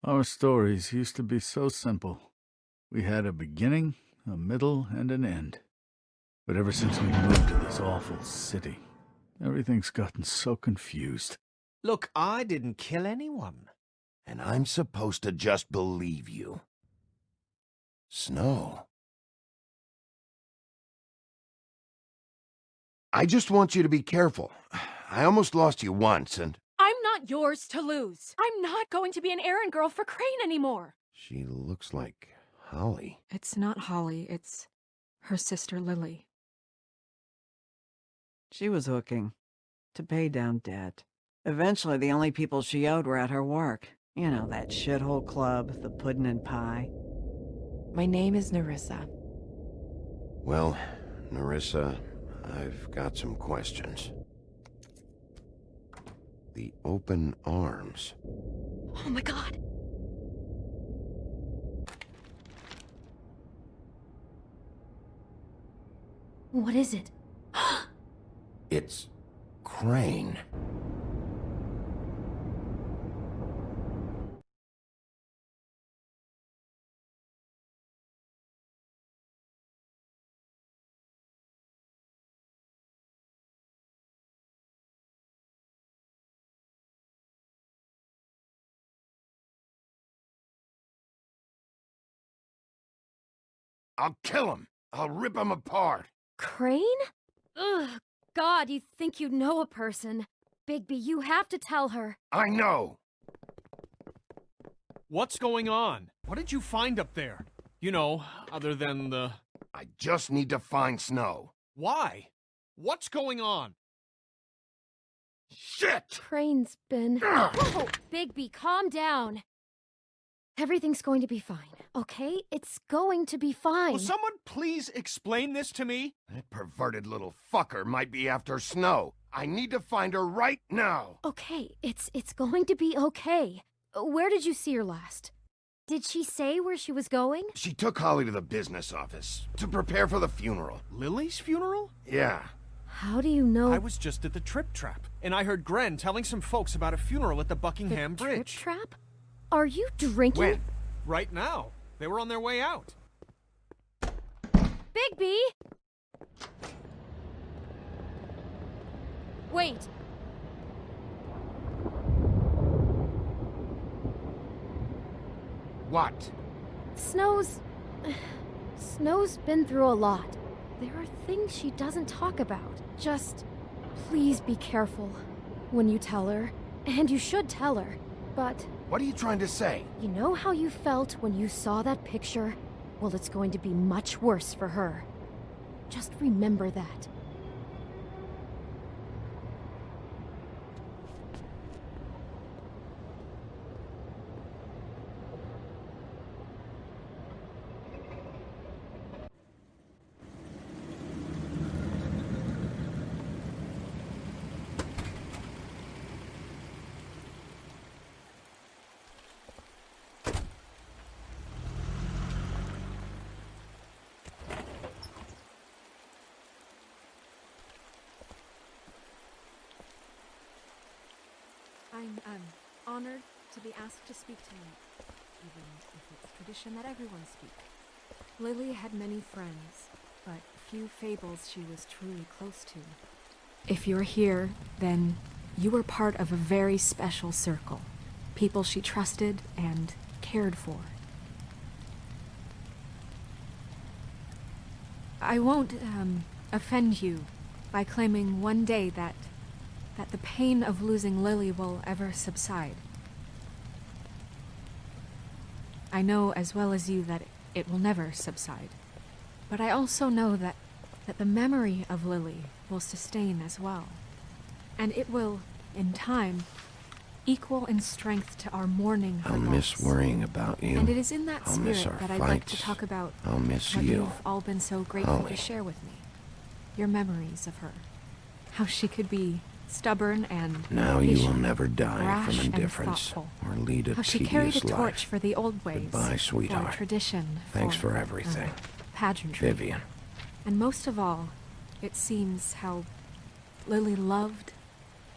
Our stories used to be so simple. We had a beginning, a middle, and an end. But ever since we moved to this awful city, everything's gotten so confused. Look, I didn't kill anyone. And I'm supposed to just believe you. Snow. I just want you to be careful. I almost lost you once, and... I'm not yours to lose. I'm not going to be an errand girl for Crane anymore. She looks like Holly. It's not Holly, it's her sister Lily. She was hooking to pay down debt. Eventually, the only people she owed were at her work. You know, that shithole club, the Puddin' and Pie. My name is Nerissa. Well, Nerissa, I've got some questions. The open arms. Oh my god. What is it? It's Crane. I'll kill him. I'll rip him apart. Crane? Ugh, God, you think you know a person. Bigby, you have to tell her. I know. What's going on? What did you find up there? You know, other than the... I just need to find Snow. Why? What's going on? Shit! Crane's been... Whoa! Bigby, calm down. Everything's going to be fine, okay? It's going to be fine. Will someone please explain this to me? That perverted little fucker might be after Snow. I need to find her right now. Okay, it's going to be okay. Where did you see her last? Did she say where she was going? She took Holly to the business office to prepare for the funeral. Lily's funeral? Yeah. How do you know? I was just at the Trip Trap, and I heard Gren telling some folks about a funeral at the Buckingham the Bridge. Trip Trap? Are you drinking? When? Right now. They were on their way out. Bigby! Wait. What? Snow's been through a lot. There are things she doesn't talk about. Just please be careful when you tell her. And you should tell her. But What are you trying to say? you know how you felt when you saw that picture? Well, it's going to be much worse for her. Just remember that. I'm honored to be asked to speak tonight, even if it's tradition that everyone speak. Lily had many friends, but few fables she was truly close to. If you're here, then you were part of a very special circle. People she trusted and cared for. I won't, offend you by claiming one day that the pain of losing Lily will ever subside. I know as well as you that it will never subside. But I also know that the memory of Lily will sustain as well. And it will, in time, equal in strength to our mourning her I'll miss loss. worrying about you. And it is in that I'll miss spirit our that I'd like to fights. talk about I'll miss what you. you've all been so grateful Holly. to share with me. Your memories of her. How she could be stubborn and Now you will patient, never die rash from and indifference thoughtful. or lead a How she carried a tedious torch life. for the old ways. Goodbye, sweetheart. For tradition. Thanks for everything. Pageantry. Vivian. And most of all, it seems how Lily loved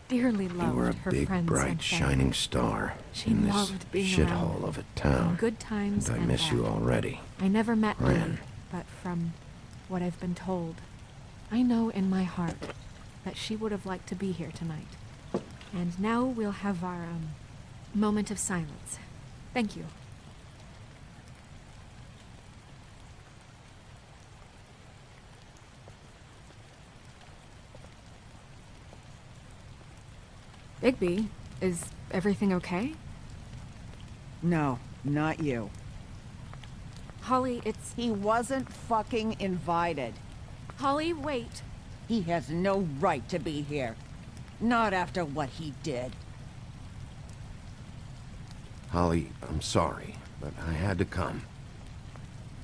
dearly You loved were a her big, friends bright, and family. shining star She in this loved being shithole around of a in town. good times And I and miss you bad. already. I never met Gran. Lily, but from what I've been told, I know in my heart that she would have liked to be here tonight. And now we'll have our, moment of silence. Thank you. Bigby, is everything okay? No, not you. Holly, it's... He wasn't fucking invited. Holly, wait. He has no right to be here. Not after what he did. Holly, I'm sorry, but I had to come.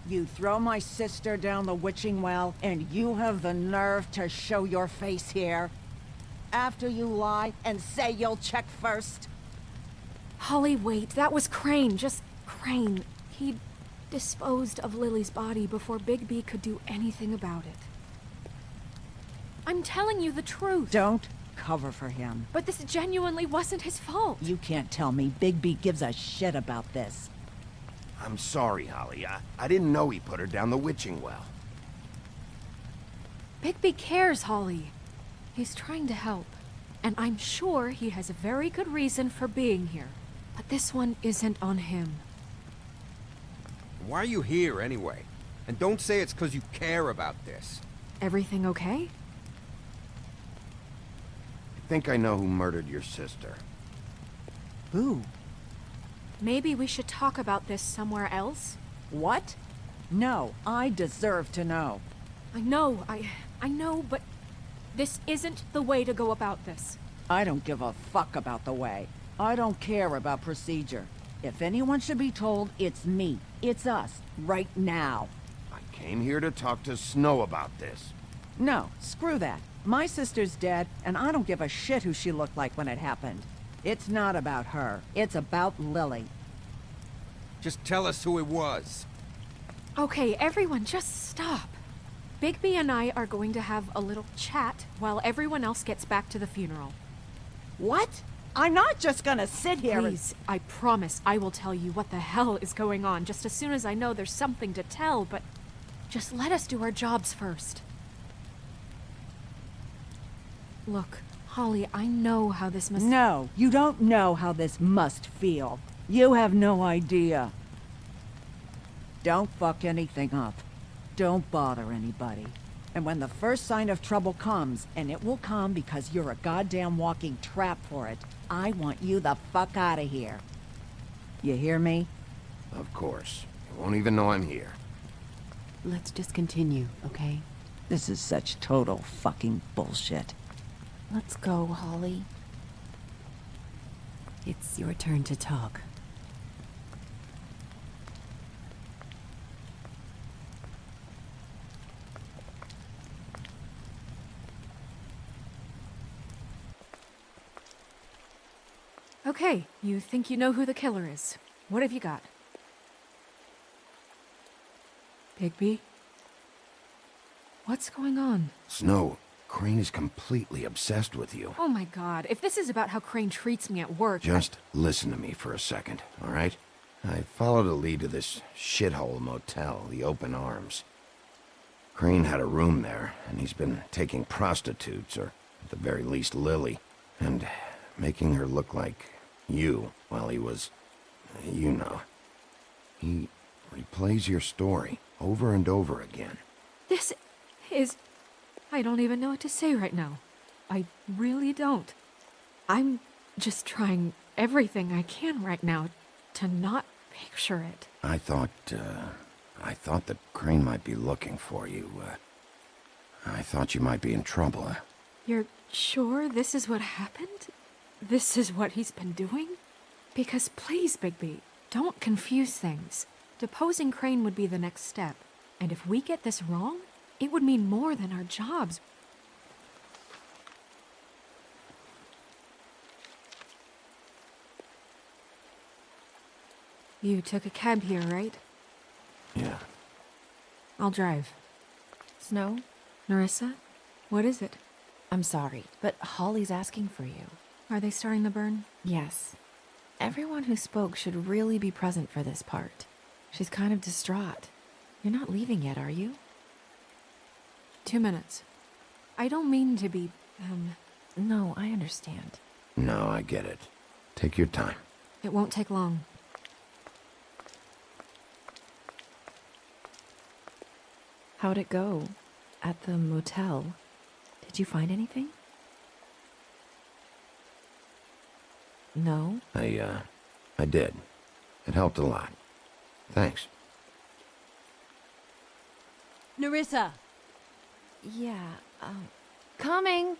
You throw my sister down the witching well, and you have the nerve to show your face here? After you lie and say you'll check first? Holly, wait. That was Crane. Just Crane. He disposed of Lily's body before Bigby could do anything about it. I'm telling you the truth. Don't cover for him. But this genuinely wasn't his fault. You can't tell me Bigby gives a shit about this. I'm sorry, Holly. I didn't know he put her down the witching well. Bigby cares, Holly. He's trying to help. And I'm sure he has a very good reason for being here. But this one isn't on him. Why are you here, anyway? And don't say it's because you care about this. Everything okay? I think I know who murdered your sister. Who? Maybe we should talk about this somewhere else? What? No, I deserve to know. I know, but this isn't the way to go about this. I don't give a fuck about the way. I don't care about procedure. If anyone should be told, it's me. It's us, right now. I came here to talk to Snow about this. No, screw that. My sister's dead, and I don't give a shit who she looked like when it happened. It's not about her. It's about Lily. Just tell us who it was. Okay, everyone, just stop. Bigby and I are going to have a little chat while everyone else gets back to the funeral. What? I'm not just gonna sit here Please, I promise I will tell you what the hell is going on just as soon as I know there's something to tell, but just let us do our jobs first. Look, Holly, I know how this must... No, you don't know how this must feel. You have no idea. Don't fuck anything up. Don't bother anybody. And when the first sign of trouble comes, and it will come because you're a goddamn walking trap for it, I want you the fuck out of here. You hear me? Of course. You won't even know I'm here. Let's just continue, okay? This is such total fucking bullshit. Let's go, Holly. It's your turn to talk. Okay, you think you know who the killer is. What have you got? Bigby? What's going on? Snow, Crane is completely obsessed with you. Oh my god, if this is about how Crane treats me at work... Just listen to me for a second, all right? I followed a lead to this shithole motel, the Open Arms. Crane had a room there, and he's been taking prostitutes, or at the very least Lily, and making her look like you while he was... you know. He replays your story over and over again. This is... I don't even know what to say right now. I really don't. I'm just trying everything I can right now to not picture it. I thought that Crane might be looking for you. I thought you might be in trouble. You're sure this is what happened? This is what he's been doing? Because please, Bigby, don't confuse things. Deposing Crane would be the next step. And if we get this wrong, it would mean more than our jobs. You took a cab here, right? Yeah. 'I'll drive. Snow? Narissa? What is it? I'm sorry, but Holly's asking for you. Are they starting the burn? Yes. Everyone who spoke should really be present for this part. She's kind of distraught. You're not leaving yet, are you? 2 minutes. I don't mean to be, No, I understand. No, I get it. Take your time. It won't take long. How'd it go? At the motel? Did you find anything? No? I did. It helped a lot. Thanks. Nerissa! Yeah, coming!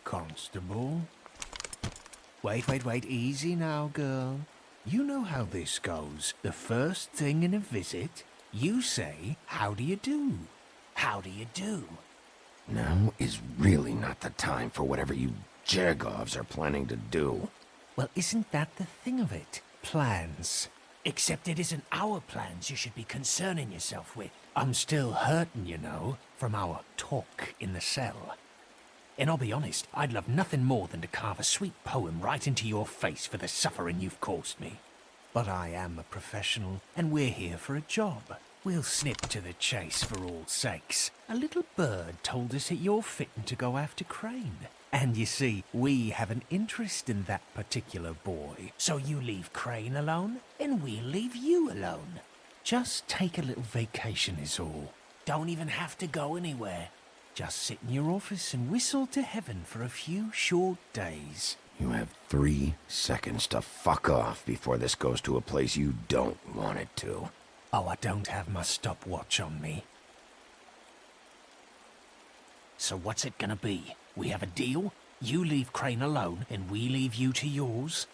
Constable? Wait, easy now, girl. You know how this goes. The first thing in a visit, you say, how do you do? How do you do? Now is really not the time for whatever you Jergovs are planning to do. Well, isn't that the thing of it? Plans. Except it isn't our plans you should be concerning yourself with. I'm still hurting, you know, from our talk in the cell. And I'll be honest, I'd love nothing more than to carve a sweet poem right into your face for the suffering you've caused me. But I am a professional, and we're here for a job. We'll snip to the chase for all sakes. A little bird told us that you're fitting to go after Crane. And you see, we have an interest in that particular boy. So you leave Crane alone, and we'll leave you alone. Just take a little vacation is all. Don't even have to go anywhere. Just sit in your office and whistle to heaven for a few short days. You have 3 seconds to fuck off before this goes to a place you don't want it to. Oh, I don't have my stopwatch on me. So what's it gonna be? We have a deal? You leave Crane alone, and we leave you to yours?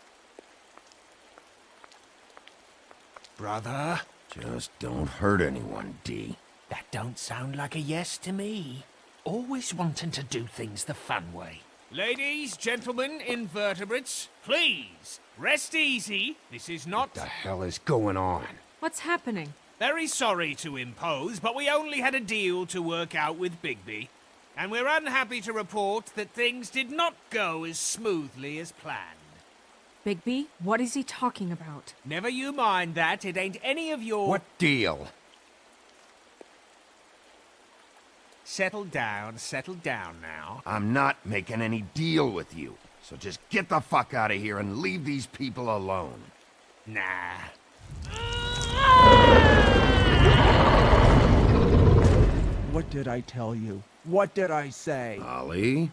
Brother? Just don't hurt anyone, D. That don't sound like a yes to me. Always wanting to do things the fun way. Ladies, gentlemen, invertebrates, please, rest easy. This is not... What the hell is going on? What's happening? Very sorry to impose, but we only had a deal to work out with Bigby. And we're unhappy to report that things did not go as smoothly as planned. Bigby, what is he talking about? Never you mind that, it ain't any of your... What deal? Settle down now. I'm not making any deal with you. So just get the fuck out of here and leave these people alone. Nah. What did I tell you? What did I say? Ollie?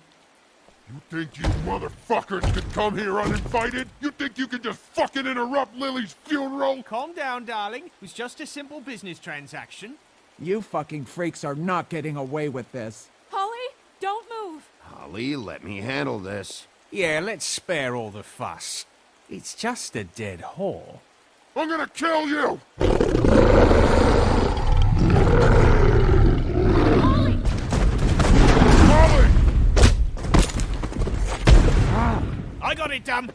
You think you motherfuckers could come here uninvited? You think you can just fucking interrupt Lily's funeral? Calm down, darling. It was just a simple business transaction. You fucking freaks are not getting away with this. Holly, don't move! Ollie, let me handle this. Yeah, let's spare all the fuss. It's just a dead whore. I'm gonna kill you! Holly! I got it, dumb.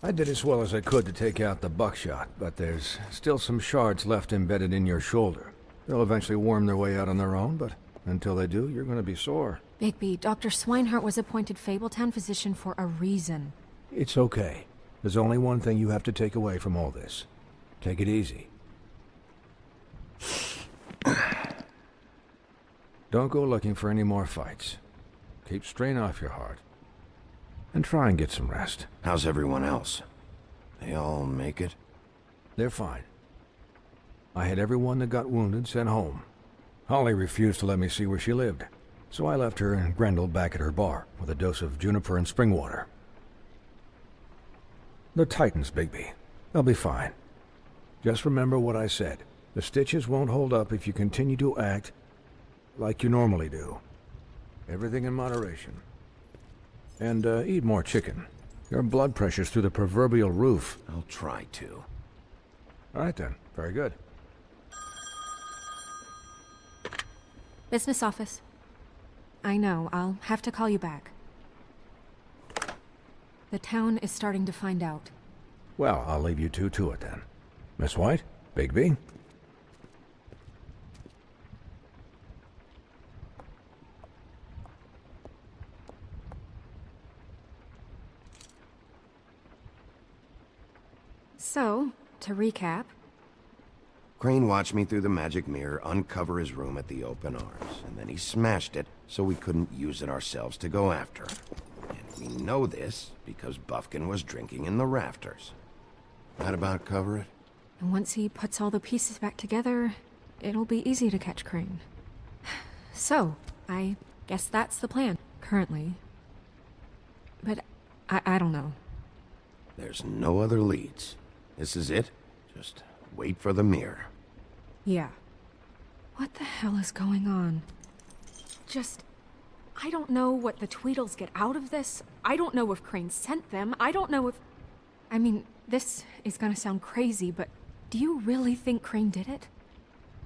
I did as well as I could to take out the buckshot, but there's still some shards left embedded in your shoulder. They'll eventually worm their way out on their own, but until they do, you're going to be sore. Bigby, Dr. Swinehart was appointed Fabletown physician for a reason. It's okay. There's only one thing you have to take away from all this. Take it easy. Don't go looking for any more fights. Keep strain off your heart. And try and get some rest. How's everyone else? They all make it? They're fine. I had everyone that got wounded sent home. Holly refused to let me see where she lived, so I left her and Grendel back at her bar with a dose of juniper and spring water. They're Titans, Bigby. They'll be fine. Just remember what I said. The stitches won't hold up if you continue to act like you normally do. Everything in moderation. And eat more chicken. Your blood pressure's through the proverbial roof. I'll try to. All right then. Very good. Business office. I know, I'll have to call you back. The town is starting to find out. Well, I'll leave you two to it then. Miss White? Bigby? So, to recap... Crane watched me through the magic mirror uncover his room at the open arms, and then he smashed it so we couldn't use it ourselves to go after him. And we know this because Buffkin was drinking in the rafters. That about cover it? And once he puts all the pieces back together, it'll be easy to catch Crane. So, I guess that's the plan, currently. But I don't know. There's no other leads. This is it. Just wait for the mirror. Yeah. What the hell is going on? I don't know what the Tweedles get out of this. I don't know if Crane sent them. I don't know if... I mean, this is gonna sound crazy, but do you really think Crane did it?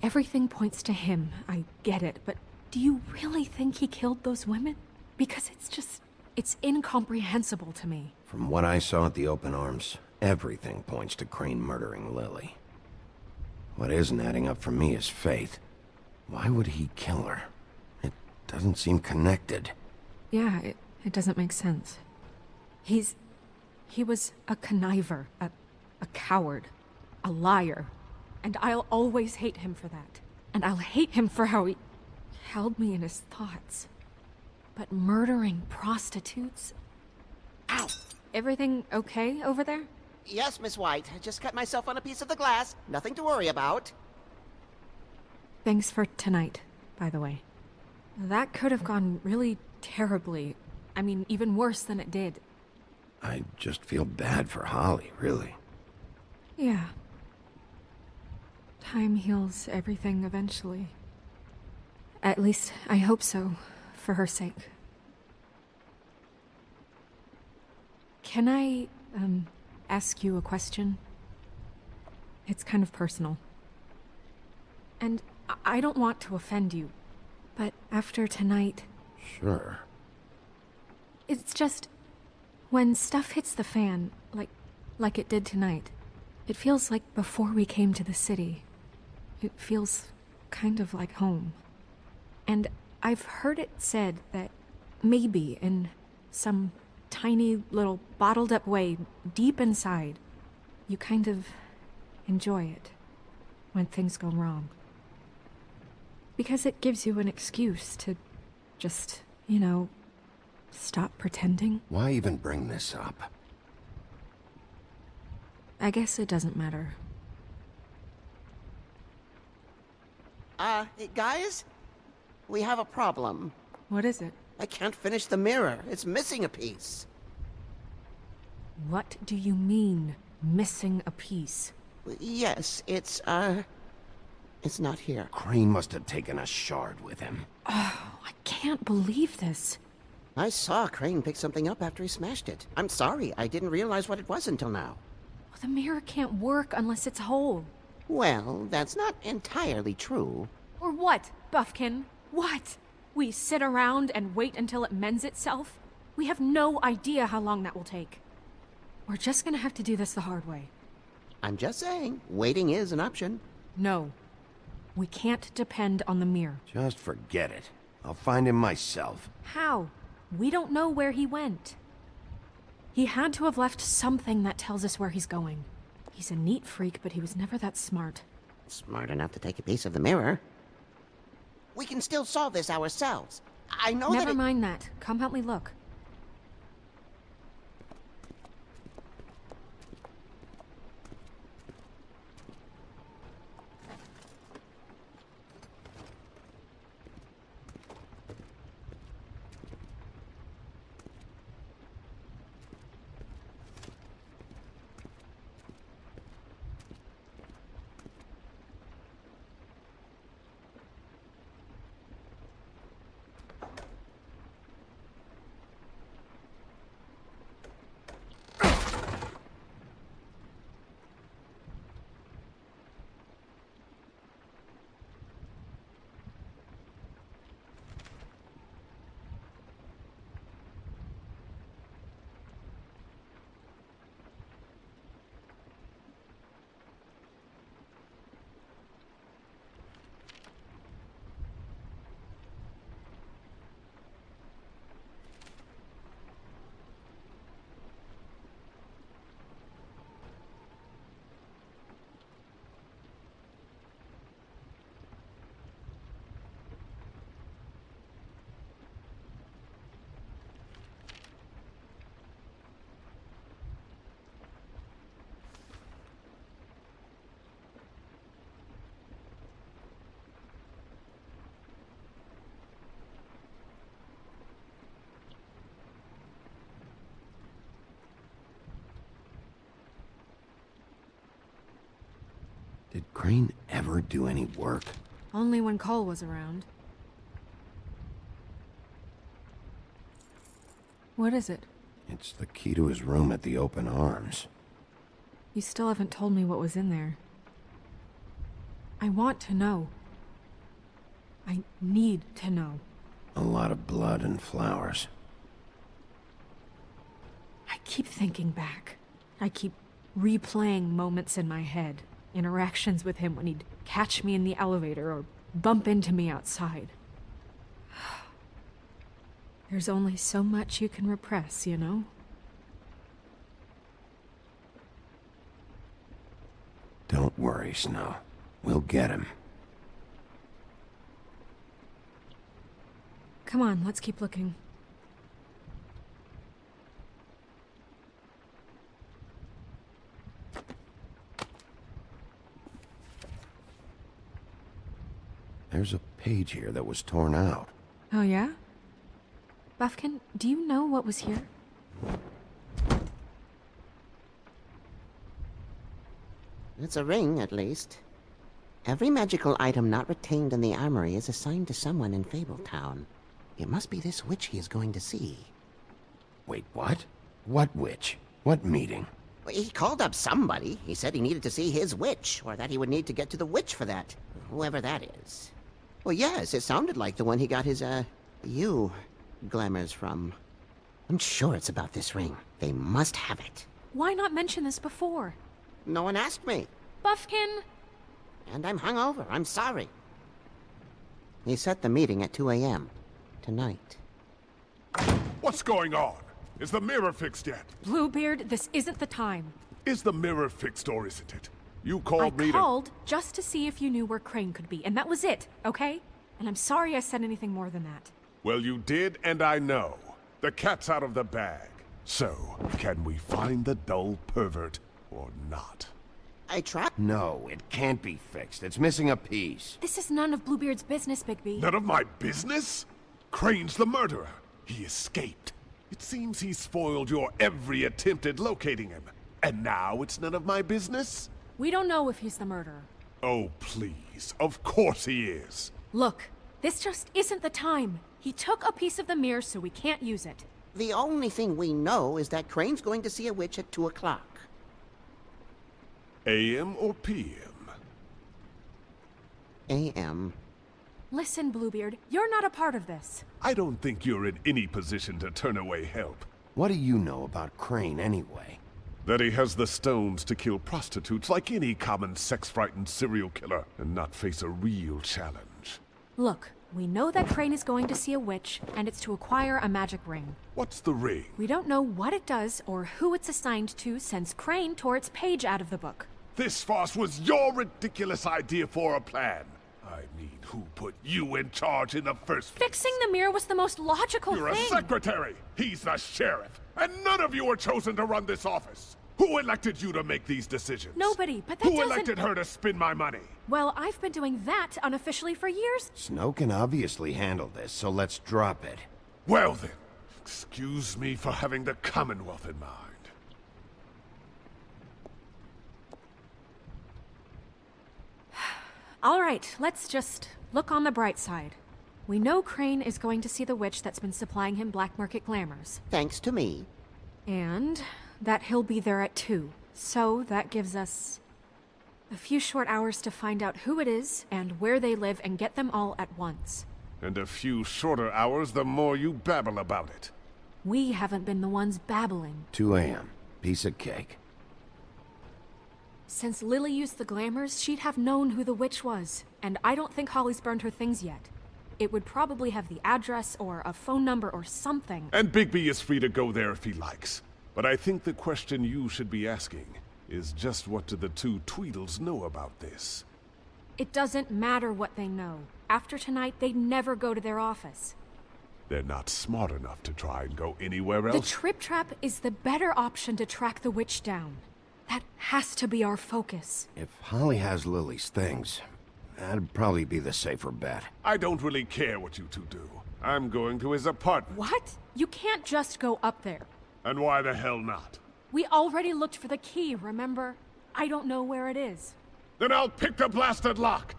Everything points to him, I get it, but do you really think he killed those women? Because it's incomprehensible to me. From what I saw at the open arms, everything points to Crane murdering Lily. What isn't adding up for me is Faith. Why would he kill her? It doesn't seem connected. Yeah, it doesn't make sense. He was a conniver, a coward, a liar. And I'll always hate him for that. And I'll hate him for how he held me in his thoughts. But murdering prostitutes? Ow! Everything okay over there? Yes, Miss White. I just cut myself on a piece of the glass. Nothing to worry about. Thanks for tonight, by the way. That could have gone really terribly. I mean, even worse than it did. I just feel bad for Holly, really. Yeah. Time heals everything eventually. At least, I hope so, for her sake. Can I, ask you a question? It's kind of personal. And I don't want to offend you, but after tonight... Sure. It's just... when stuff hits the fan, like it did tonight, it feels like before we came to the city. It feels kind of like home. And I've heard it said that maybe in some tiny little bottled up way deep inside, you kind of enjoy it when things go wrong. Because it gives you an excuse to just, stop pretending. Why even bring this up? I guess it doesn't matter. Hey, guys? We have a problem. What is it? I can't finish the mirror. It's missing a piece. What do you mean, missing a piece? Yes, it's not here. Crane must have taken a shard with him. Oh, I can't believe this. I saw Crane pick something up after he smashed it. I'm sorry, I didn't realize what it was until now. Well, the mirror can't work unless it's whole. Well, that's not entirely true. Or what, Buffkin? What? We sit around and wait until it mends itself? We have no idea how long that will take. We're just gonna have to do this the hard way. I'm just saying, waiting is an option. No. We can't depend on the mirror. Just forget it. I'll find him myself. How? We don't know where he went. He had to have left something that tells us where he's going. He's a neat freak, but he was never that smart. Smart enough to take a piece of the mirror. We can still solve this ourselves. I know that Never mind that. Come help me look. Did Crane ever do any work? Only when Cole was around. What is it? It's the key to his room at the Open Arms. You still haven't told me what was in there. I want to know. I need to know. A lot of blood and flowers. I keep thinking back. I keep replaying moments in my head. Interactions with him when he'd catch me in the elevator or bump into me outside. There's only so much you can repress, you know? Don't worry, Snow. We'll get him. Come on, let's keep looking. There's a page here that was torn out. Oh, yeah? Buffkin, do you know what was here? It's a ring, at least. Every magical item not retained in the armory is assigned to someone in Fabletown. It must be this witch he is going to see. Wait, what? What witch? What meeting? Well, he called up somebody. He said he needed to see his witch, or that he would need to get to the witch for that. Whoever that is. Well, yes, it sounded like the one he got his, glamours from. I'm sure it's about this ring. They must have it. Why not mention this before? No one asked me. Buffkin! And I'm hungover. I'm sorry. He set the meeting at 2 a.m. tonight. What's going on? Is the mirror fixed yet? Bluebeard, this isn't the time. Is the mirror fixed or isn't it? You called me I called just to see if you knew where Crane could be, and that was it, okay? And I'm sorry I said anything more than that. Well, you did, and I know. The cat's out of the bag. So, can we find the dull pervert or not? I tried. No, it can't be fixed. It's missing a piece. This is none of Bluebeard's business, Bigby. None of my business? Crane's the murderer. He escaped. It seems he spoiled your every attempt at locating him. And now it's none of my business? We don't know if he's the murderer. Oh, please. Of course he is. Look, this just isn't the time. He took a piece of the mirror, so we can't use it. The only thing we know is that Crane's going to see a witch at 2 o'clock. AM or PM? AM. Listen, Bluebeard, you're not a part of this. I don't think you're in any position to turn away help. What do you know about Crane anyway? That he has the stones to kill prostitutes like any common sex-frightened serial killer and not face a real challenge. Look, we know that Crane is going to see a witch, and it's to acquire a magic ring. What's the ring? We don't know what it does or who it's assigned to since Crane tore its page out of the book. This farce was your ridiculous idea for a plan. I mean, who put you in charge in the first place? Fixing the mirror was the most logical You're thing. a secretary! He's the sheriff! And none of you were chosen to run this office! Who elected you to make these decisions? Nobody, but that Who doesn't... elected her to spend my money? Well, I've been doing that unofficially for years. Snow can obviously handle this, so let's drop it. Well then, excuse me for having the Commonwealth in mind. All right, let's just look on the bright side. We know Crane is going to see the witch that's been supplying him black market glamours. Thanks to me. And that he'll be there at 2. So that gives us a few short hours to find out who it is and where they live and get them all at once. And a few shorter hours the more you babble about it. We haven't been the ones babbling. 2 a.m. Piece of cake. Since Lily used the glamours, she'd have known who the witch was. And I don't think Holly's burned her things yet. It would probably have the address or a phone number or something. And Bigby is free to go there if he likes. But I think the question you should be asking is just what do the 2 Tweedles know about this? It doesn't matter what they know. After tonight, they'd never go to their office. They're not smart enough to try and go anywhere The else. Trip Trap is the better option to track the witch down. That has to be our focus. If Holly has Lily's things, that'd probably be the safer bet. I don't really care what you 2 do. I'm going to his apartment. What? You can't just go up there. And why the hell not? We already looked for the key, remember? I don't know where it is. Then I'll pick the blasted lock!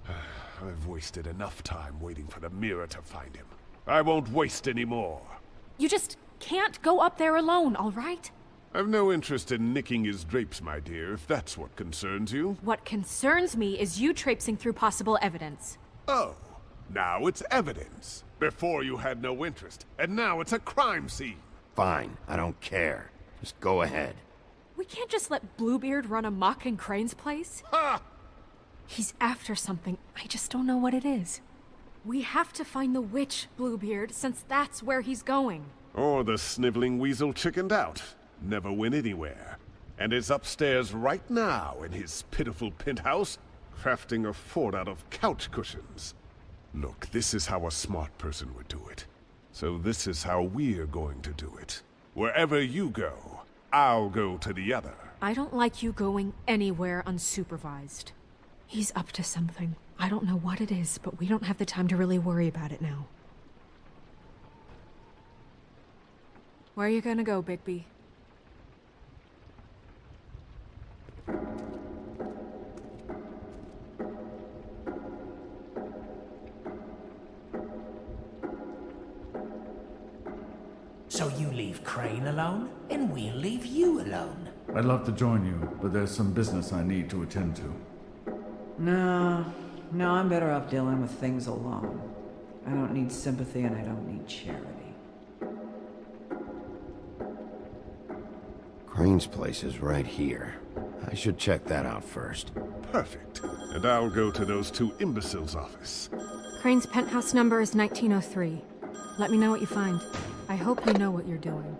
I've wasted enough time waiting for the mirror to find him. I won't waste any more. You just can't go up there alone, all right? I've no interest in nicking his drapes, my dear, if that's what concerns you. What concerns me is you traipsing through possible evidence. Oh, now it's evidence. Before you had no interest, and now it's a crime scene. Fine, I don't care. Just go ahead. We can't just let Bluebeard run amok in Crane's place. Ha! He's after something. I just don't know what it is. We have to find the witch, Bluebeard, since that's where he's going. Or the sniveling weasel chickened out. Never went anywhere. And is upstairs right now in his pitiful penthouse, crafting a fort out of couch cushions. Look, this is how a smart person would do it. So this is how we're going to do it. Wherever you go, I'll go to the other. I don't like you going anywhere unsupervised. He's up to something. I don't know what it is, but we don't have the time to really worry about it now. Where are you gonna go, Bigby? So you leave Crane alone, and we'll leave you alone. I'd love to join you, but there's some business I need to attend to. No, I'm better off dealing with things alone. I don't need sympathy and I don't need charity. Crane's place is right here. I should check that out first. Perfect. And I'll go to those 2 imbeciles' office. Crane's penthouse number is 1903. Let me know what you find. I hope you know what you're doing.